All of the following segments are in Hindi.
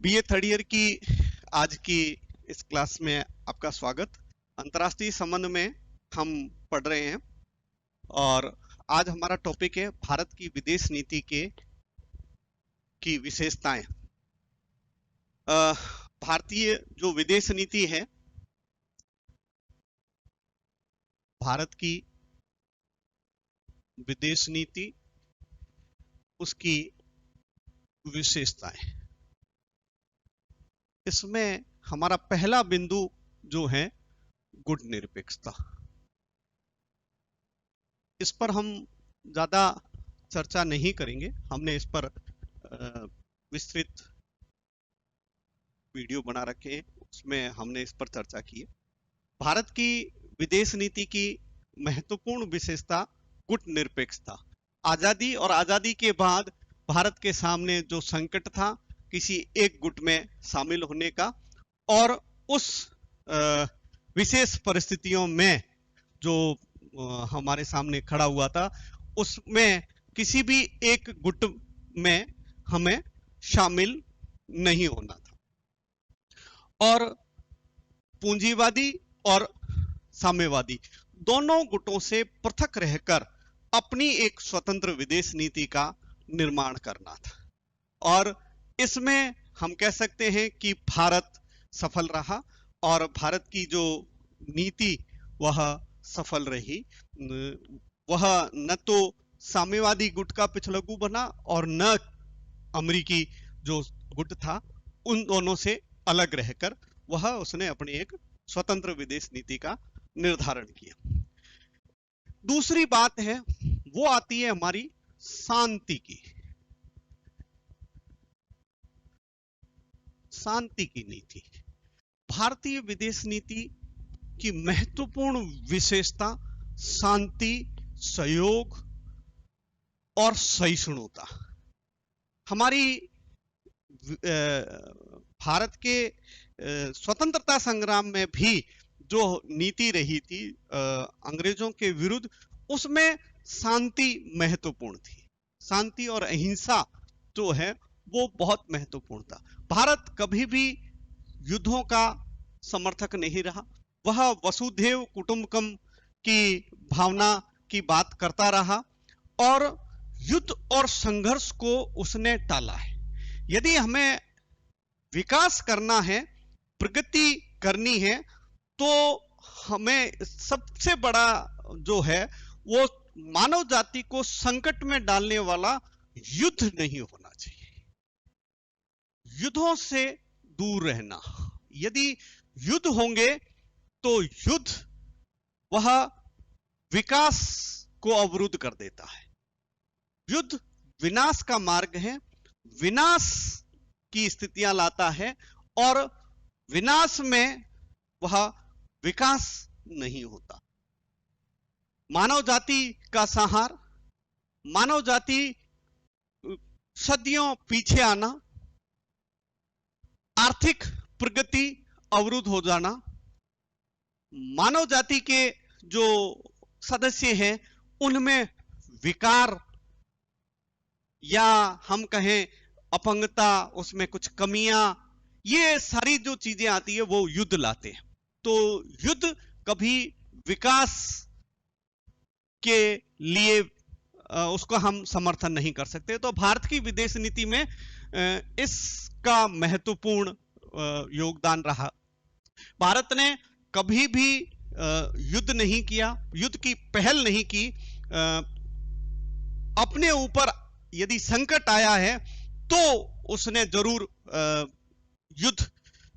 बीए थर्ड ईयर की आज की इस क्लास में आपका स्वागत। अंतर्राष्ट्रीय संबंध में हम पढ़ रहे हैं और आज हमारा टॉपिक है भारत की विदेश नीति की विशेषताएं। भारतीय जो विदेश नीति है, भारत की विदेश नीति, उसकी विशेषताएं। इसमें हमारा पहला बिंदु जो है गुटनिरपेक्षता। इस पर हम ज्यादा चर्चा नहीं करेंगे, हमने इस पर विस्तृत वीडियो बना रखे हैं, उसमें हमने इस पर चर्चा की है। भारत की विदेश नीति की महत्वपूर्ण विशेषता गुटनिरपेक्षता। आजादी और आजादी के बाद भारत के सामने जो संकट था किसी एक गुट में शामिल होने का, और उस विशेष परिस्थितियों में जो हमारे सामने खड़ा हुआ था, उसमें किसी भी एक गुट में हमें शामिल नहीं होना था। और पूंजीवादी और साम्यवादी दोनों गुटों से पृथक रहकर अपनी एक स्वतंत्र विदेश नीति का निर्माण करना था। और इसमें हम कह सकते हैं कि भारत सफल रहा और भारत की जो नीति वह सफल रही। वह न तो साम्यवादी गुट का पिछलग्गू बना और न अमेरिकी जो गुट था उन दोनों से अलग रहकर वह उसने अपनी एक स्वतंत्र विदेश नीति का निर्धारण किया। दूसरी बात है वो आती है हमारी शांति की। शांति की नीति, भारतीय विदेश नीति की महत्वपूर्ण विशेषता शांति, सहयोग और सहिष्णुता। हमारी भारत के स्वतंत्रता संग्राम में भी जो नीति रही थी अंग्रेजों के विरुद्ध, उसमें शांति महत्वपूर्ण थी। शांति और अहिंसा जो है वो बहुत महत्वपूर्ण था। भारत कभी भी युद्धों का समर्थक नहीं रहा। वह वसुधैव कुटुंबकम की भावना की बात करता रहा और युद्ध और संघर्ष को उसने टाला है। यदि हमें विकास करना है, प्रगति करनी है, तो हमें सबसे बड़ा जो है वो मानव जाति को संकट में डालने वाला युद्ध नहीं होना चाहिए। युद्धों से दूर रहना। यदि युद्ध होंगे तो युद्ध वह विकास को अवरुद्ध कर देता है। युद्ध विनाश का मार्ग है, विनाश की स्थितियां लाता है और विनाश में वह विकास नहीं होता। मानव जाति का संहार, मानव जाति सदियों पीछे आना, आर्थिक प्रगति अवरुद्ध हो जाना, मानव जाति के जो सदस्य हैं उनमें विकार या हम कहें अपंगता, उसमें कुछ कमियां, ये सारी जो चीजें आती है वो युद्ध लाते हैं। तो युद्ध कभी विकास के लिए उसको हम समर्थन नहीं कर सकते। तो भारत की विदेश नीति में इसका महत्वपूर्ण योगदान रहा। भारत ने कभी भी युद्ध नहीं किया, युद्ध की पहल नहीं की। अपने ऊपर यदि संकट आया है तो उसने जरूर युद्ध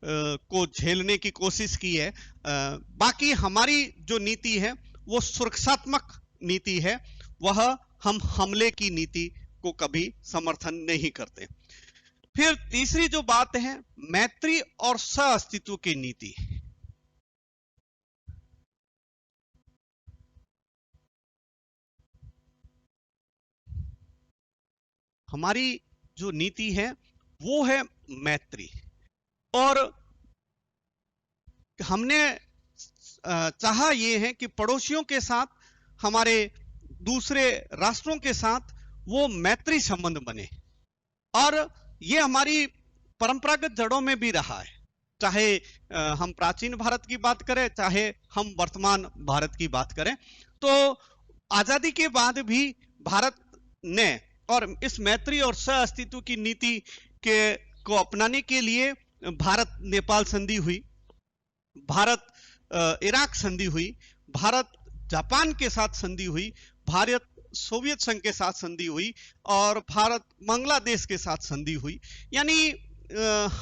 को झेलने की कोशिश की है। बाकी हमारी जो नीति है वो सुरक्षात्मक नीति है, वह हम हमले की नीति को कभी समर्थन नहीं करते। फिर तीसरी जो बात है मैत्री और सह-अस्तित्व की नीति। हमारी जो नीति है वो है मैत्री, और हमने चाहा ये है कि पड़ोसियों के साथ, हमारे दूसरे राष्ट्रों के साथ वो मैत्री संबंध बने। और ये हमारी परंपरागत जड़ों में भी रहा है। चाहे हम प्राचीन भारत की बात करें, चाहे हम वर्तमान भारत की बात करें, तो आजादी के बाद भी भारत ने और इस मैत्री और सह अस्तित्व की नीति के को अपनाने के लिए भारत नेपाल संधि हुई, भारत इराक संधि हुई, भारत जापान के साथ संधि हुई, भारत सोवियत संघ के साथ संधि हुई और भारत बांग्लादेश के साथ संधि हुई। यानी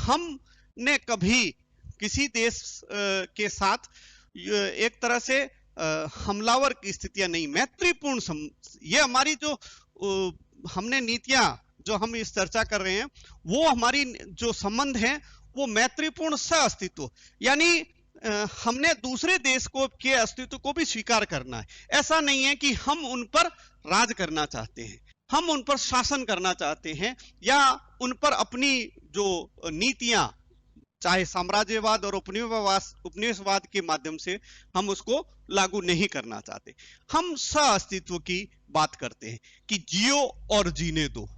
हमने कभी किसी देश के साथ एक तरह से हमलावर की स्थितियां नहीं, मैत्रीपूर्ण ये हमारी जो हमने नीतियां जो हम इस चर्चा कर रहे हैं, वो हमारी जो संबंध है वो मैत्रीपूर्ण सह अस्तित्व, यानी हमने दूसरे देश को के अस्तित्व को भी स्वीकार करना है। ऐसा नहीं है कि हम उन पर राज करना चाहते हैं, हम उन पर शासन करना चाहते हैं या उन पर अपनी जो नीतियां, चाहे साम्राज्यवाद और उपनिवेशवाद के माध्यम से हम उसको लागू नहीं करना चाहते। हम सह अस्तित्व की बात करते हैं कि जियो और जीने दो,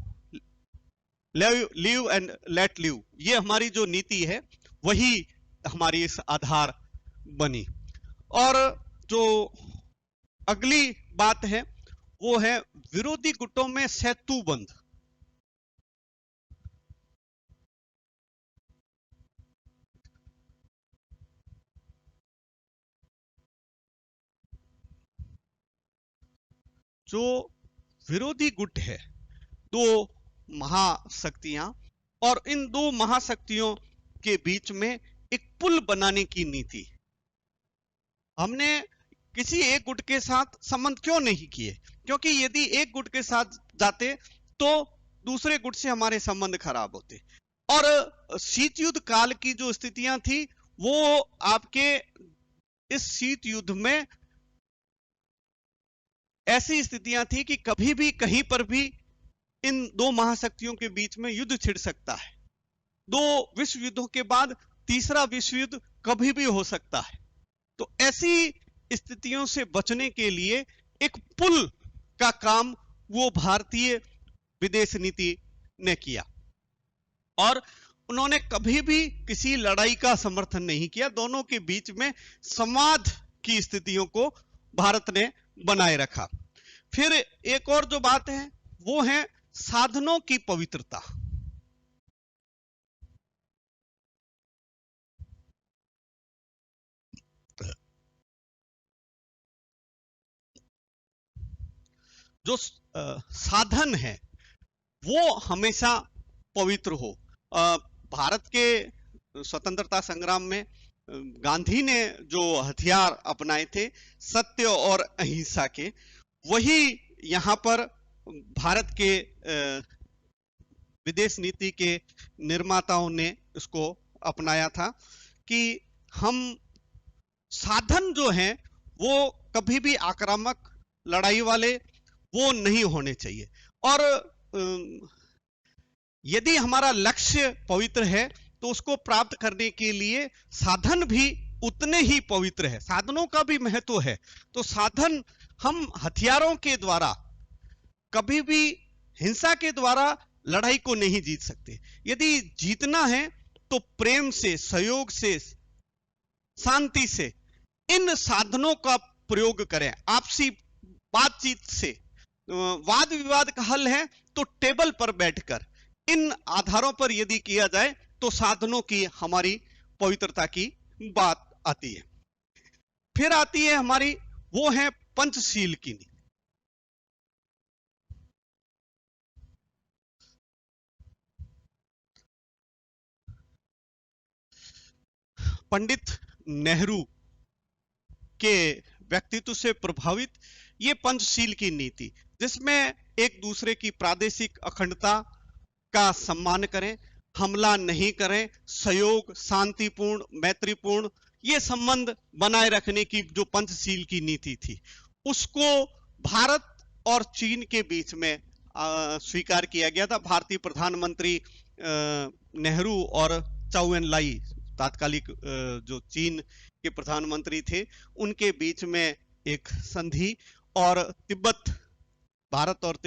लिव एंड लेट लिव, ये हमारी जो नीति है वही हमारी इस आधार बनी। और जो अगली बात है वो है विरोधी गुटों में सेतुबंध। जो विरोधी गुट है, दो महाशक्तियां, और इन दो महाशक्तियों के बीच में एक पुल बनाने की नीति। हमने किसी एक गुट के साथ संबंध क्यों नहीं किए? क्योंकि यदि एक गुट के साथ जाते तो दूसरे गुट से हमारे संबंध खराब होते। और शीत युद्ध काल की जो स्थितियां थी वो आपके इस शीत युद्ध में ऐसी स्थितियां थी कि कभी भी कहीं पर भी इन दो महाशक्तियों के बीच में युद्ध छिड़ सकता है। दो विश्व युद्धों के बाद तीसरा विश्व युद्ध कभी भी हो सकता है। तो ऐसी स्थितियों से बचने के लिए एक पुल का काम वो भारतीय विदेश नीति ने किया और उन्होंने कभी भी किसी लड़ाई का समर्थन नहीं किया। दोनों के बीच में संवाद की स्थितियों को भारत ने बनाए रखा। फिर एक और जो बात है वो है साधनों की पवित्रता। जो साधन है वो हमेशा पवित्र हो। भारत के स्वतंत्रता संग्राम में गांधी ने जो हथियार अपनाए थे सत्य और अहिंसा के, वही यहां पर भारत के विदेश नीति के निर्माताओं ने इसको अपनाया था कि हम साधन जो हैं वो कभी भी आक्रामक लड़ाई वाले वो नहीं होने चाहिए। और यदि हमारा लक्ष्य पवित्र है तो उसको प्राप्त करने के लिए साधन भी उतने ही पवित्र है, साधनों का भी महत्व है। तो साधन, हम हथियारों के द्वारा कभी भी हिंसा के द्वारा लड़ाई को नहीं जीत सकते। यदि जीतना है तो प्रेम से, सहयोग से, शांति से इन साधनों का प्रयोग करें। आपसी बातचीत से वाद विवाद का हल है तो टेबल पर बैठकर इन आधारों पर यदि किया जाए तो साधनों की हमारी पवित्रता की बात आती है। फिर आती है हमारी, वो है पंचशील की नीति। पंडित नेहरू के व्यक्तित्व से प्रभावित ये पंचशील की नीति, जिसमें एक दूसरे की प्रादेशिक अखंडता का सम्मान करें, हमला नहीं करें, सहयोग, शांतिपूर्ण, मैत्रीपूर्ण ये संबंध बनाए रखने की जो पंचशील की नीति थी, उसको भारत और चीन के बीच में स्वीकार किया गया था। भारतीय प्रधानमंत्री नेहरू और चाउ एन लाई, तात्कालिक जो चीन के प्रधानमंत्री थे, उनके बीच में एक संधि, और तिब्बत, भारत और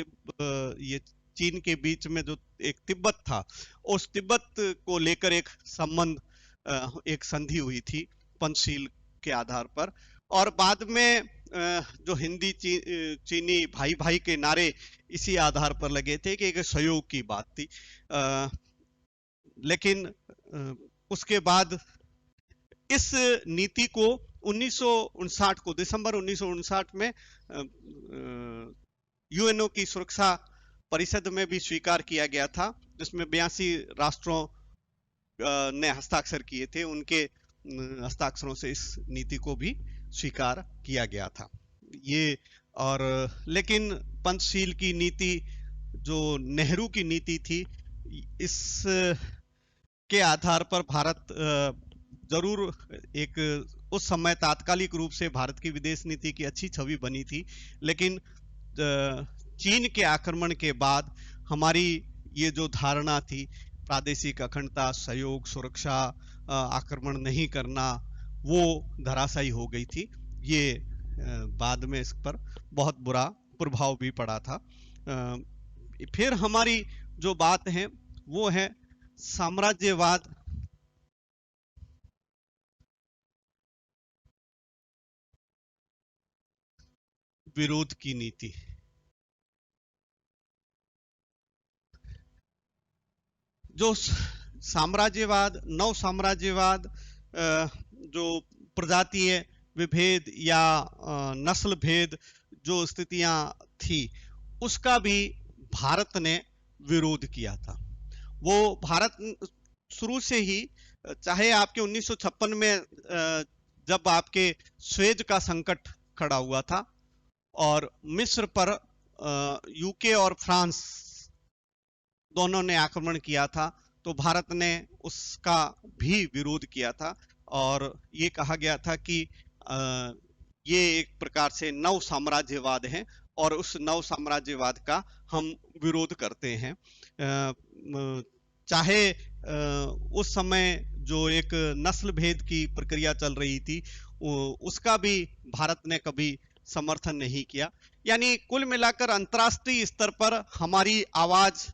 ये चीन के बीच में जो एक तिब्बत था, उस तिब्बत को लेकर एक संबंध, एक संधि हुई थी पंचशील के आधार पर। और बाद में जो हिंदी चीनी भाई भाई के नारे इसी आधार पर लगे थे कि एक सहयोग की बात थी। लेकिन उसके बाद इस नीति को 1959 को, दिसंबर 1959 में यूएनओ की सुरक्षा परिषद में भी स्वीकार किया गया था, जिसमें 82 राष्ट्रों ने हस्ताक्षर किए थे। उनके हस्ताक्षरों से इस नीति को भी स्वीकार किया गया था। ये और लेकिन पंचशील की नीति जो नेहरू की नीति थी, इस के आधार पर भारत जरूर एक उस समय तात्कालिक रूप से भारत की विदेश नीति की अच्छी छवि बनी थी, लेकिन चीन के आक्रमण के बाद हमारी ये जो धारणा थी प्रादेशिक अखंडता, सहयोग, सुरक्षा, आक्रमण नहीं करना, वो धराशायी हो गई थी। ये बाद में इस पर बहुत बुरा प्रभाव भी पड़ा था। फिर हमारी जो बात है वो है साम्राज्यवाद विरोध की नीति। जो साम्राज्यवाद, नव साम्राज्यवाद, जो प्रजातीय विभेद या नस्ल भेद जो स्थितियां थी, उसका भी भारत ने विरोध किया था। वो भारत शुरू से ही, चाहे आपके 1956 में जब आपके स्वेज का संकट खड़ा हुआ था और मिस्र पर यूके और फ्रांस दोनों ने आक्रमण किया था, तो भारत ने उसका भी विरोध किया था और ये कहा गया था कि ये एक प्रकार से नव साम्राज्यवाद है और उस नव साम्राज्यवाद का हम विरोध करते हैं। चाहे उस समय जो एक नस्ल भेद की प्रक्रिया चल रही थी, उसका भी भारत ने कभी समर्थन नहीं किया। यानी कुल मिलाकर अंतर्राष्ट्रीय स्तर पर हमारी आवाज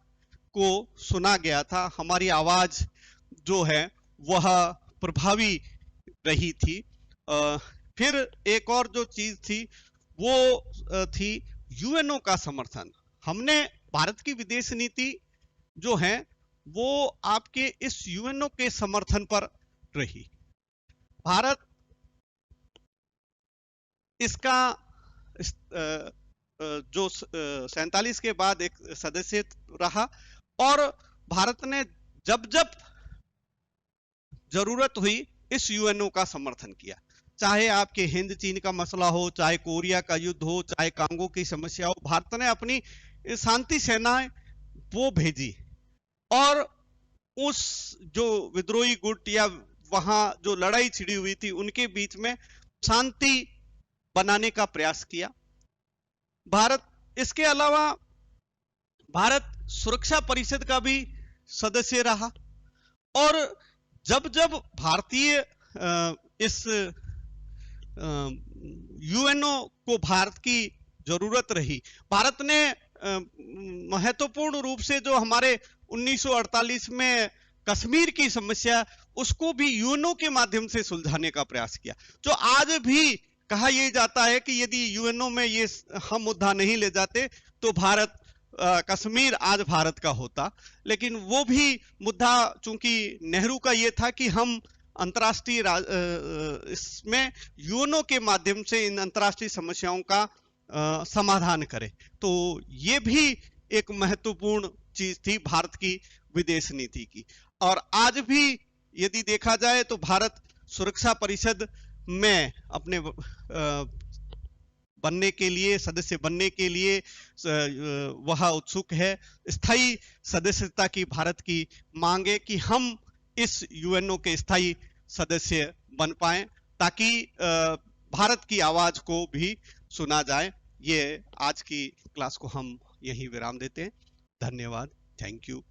को सुना गया था, हमारी आवाज जो है वह प्रभावी रही थी। फिर एक और जो चीज थी वो थी यूएनओ का समर्थन। हमने भारत की विदेश नीति जो है वो आपके इस यूएनओ के समर्थन पर रही। भारत इसका जो 47 के बाद एक सदस्य रहा और भारत ने जब जब जरूरत हुई इस यूएनओ का समर्थन किया। चाहे आपके हिंद चीन का मसला हो, चाहे कोरिया का युद्ध हो, चाहे कांगो की समस्या हो, भारत ने अपनी शांति सेनाएं वो भेजी और उस जो विद्रोही गुट या वहां जो लड़ाई छिड़ी हुई थी उनके बीच में शांति बनाने का प्रयास किया भारत। इसके अलावा भारत सुरक्षा परिषद का भी सदस्य रहा और जब जब भारतीय इस यूएनओ को भारत की जरूरत रही, भारत ने महत्वपूर्ण रूप से जो हमारे 1948 में कश्मीर की समस्या, उसको भी यूएनओ के माध्यम से सुलझाने का प्रयास किया। जो आज भी कहा यह जाता है कि यदि यूएनओ में ये हम मुद्दा नहीं ले जाते तो भारत कश्मीर आज भारत का होता, लेकिन वो भी मुद्दा चूंकि नेहरू का ये था कि हम अंतर्राष्ट्रीय इसमें यूएनओ के माध्यम से इन अंतर्राष्ट्रीय समस्याओं का समाधान करें, तो ये भी एक महत्वपूर्ण चीज थी भारत की विदेश नीति की। और आज भी यदि देखा जाए तो भारत सुरक्षा परिषद में अपने बनने के लिए, सदस्य बनने के लिए वह उत्सुक है। स्थायी सदस्यता की भारत की मांग है कि हम इस यूएनओ के स्थायी सदस्य बन पाएं ताकि भारत की आवाज को भी सुना जाए। ये आज की क्लास को हम यहीं विराम देते हैं। धन्यवाद। Thank you.